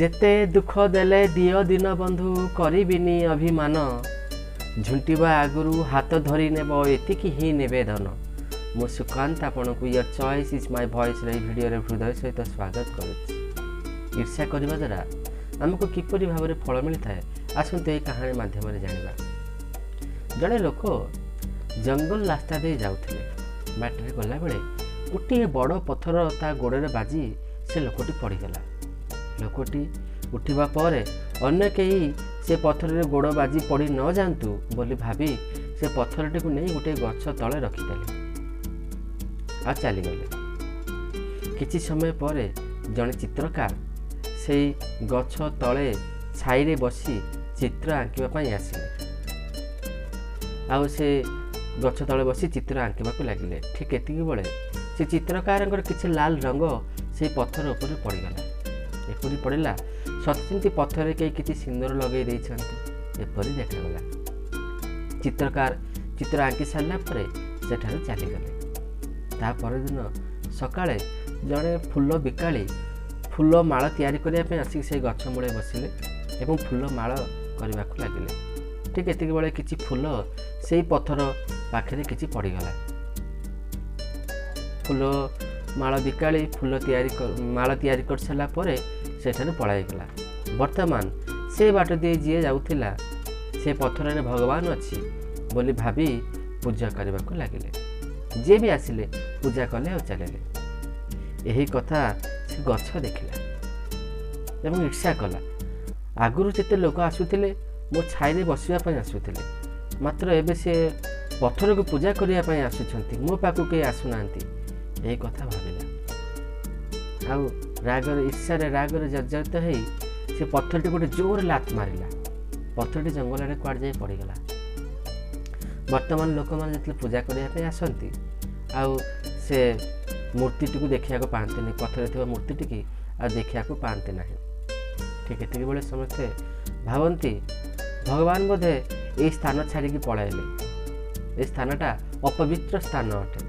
जेते दुख देले दियो दिन बंधु करिबिनी अभिमान झुंटिबा आगुरु हाथ धरी नेब एतिकी ही निवेदन। मु सुकांत आपण को your choice is my voice रे वीडियो रे हृदय सहित स्वागत करुच्ची। ईर्ष्या करबा द्वारा हमको किपरि भाबरे फल मिलता है आसंतु ए कहानी माध्यम रे जानिबा। जड़े लोक जंगल रास्ता दे जाउथिले बाटरे गला बेले गोटे बड़ पत्थर ता गोड़े बाजी से लोकटी पड़गला। लोकटी उठिबा परे अन्य कई से पत्थर रे गोड़ बाजी पड़ी न जातु बोली भाभी से पत्थरटी को नहीं गोटे गछ तले रखिदेले आ चली गले। किछि समय परे जने चित्रकार से गछ तले छाई रे बसी चित्र आंकिबा पई आसिले। आ से गछ तले बसी चित्र आंकिबा को लागिले। ठीक एतिकी बेले से चित्रकार किछि लाल रंग से पत्थर ऊपर पड़गला। एपरी पड़ला सतचिंती पत्थर कई किसी सिंदूर लगे एपरी देखागला। चित्रकार चित्र आंकी सारा पर सेठारे चलीगले। ता परदिन सकाळे जड़े फूल बिकाली फूल माଳ तैयारी करने आसिक से गछ मूले बसिले एवं फूल माଳ करने को लगिले। ठीक एतिक बेले किछि फूल से पत्थर पाखे किछि पड़गला। फूल माଳ बिकाली फूल माଳ तैयारी कर सारा पर सेठारे पଳାଇगला। वर्तमान से बाट दे जी जाउथिला से पत्थर रे भगवान अच्छी बोली भाभी पूजा करने को लगिले। जे भी आसिले पूजा कले और चलेले। यही कथा से गछ देखिला एवं ईर्ष्या कला। आगुरु जेते लोक आसुथिले मो छाई रे बसिबा पई आसुथिले मात्र एबे से पत्थर को पूजा करिया पई आसुछंती मो पाकु के आसुनांती। यही कथा भाबिला आउ रागर ईर्ष्या रागर जर्जरित हो से पत्थरटी गोटे जोर लात मारिला। पत्थरटी जंगल आड़े कुआड़ जाए पड़गला। वर्तमान लोक मैंने जो पूजा करने आसती आउ से मूर्ति को देखा पाते पत्थर थी मूर्ति की आ देखा पाते ना। ठीक एतिक बेले समस्ते भावती भगवान बोधे ये स्थान छाड़ी पलाइले। ए स्थानटा अपवित्र स्थान अटे।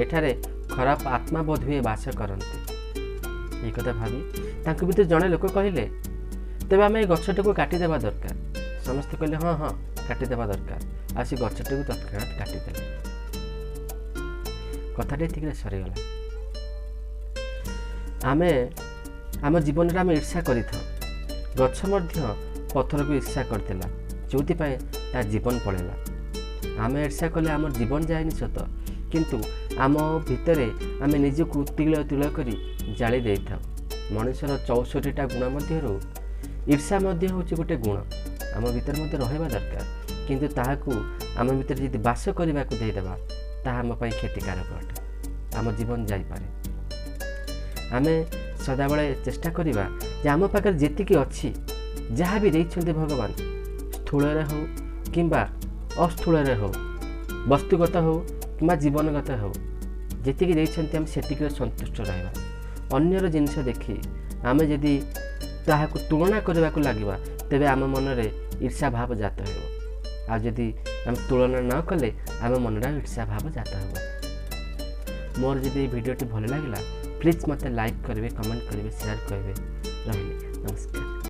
एठारे खराब आत्मा बोध हुए बास करते। ये कथा भावी तांको भीतर जड़े लोक कहले तेरे आम गछटी को काटिदेवा दरकार। समस्ते कहले हाँ हाँ काटिदेवा दरकार। आ से गछटी को तत्काल काटिदेले। कथाटी ठीक सरीगला। आमे आम जीवन में आम ईर्ष्या कर गछ पत्थर को ईर्ष्या करथिला जोथि पय ता जीवन पळेला। आम ईर्ष्या कले आम जीवन जाएनि सत किंतु आम भितरे आम निजको तिल तिल करी जाली दे था। मनुष्यर 64टा गुण मध्यरु ईर्ष्या मध्य होची गोटे गुण आम भीतर मध्य रहबा दरकार। किंतु ताहाकू आम भीतर यदि बास करबा को देदेबा ताहा आम पई क्षतिकारक अटे। आम जीवन जाई पारे। आमे सदाबेले चेष्टा करिबा जे आम पाखर जेतिकी अछि जहाँ भी देइछन्ते भगवान स्थूल रे हो किंबा अस्थूल रे हो वस्तुगत हो किंबा जीवनगत हो जेतिकी देइछन्ते हम सेतिकी संतुष्ट रहबा। अन्यर जिनिस देखि आमे यदि ताहाकू तुलना करबा को लागिबा तेबे आम मन रे ईर्ष्या भाव जात हेबो। आ यदि हम तुलना न कले आम मन रे ईर्ष्या भाव जात हेबो। मोर यदि वीडियोटी भल लागिला प्लीज मते लाइक करेंगे, कमेंट करेंगे, शेयर करेंगे। रही नमस्कार।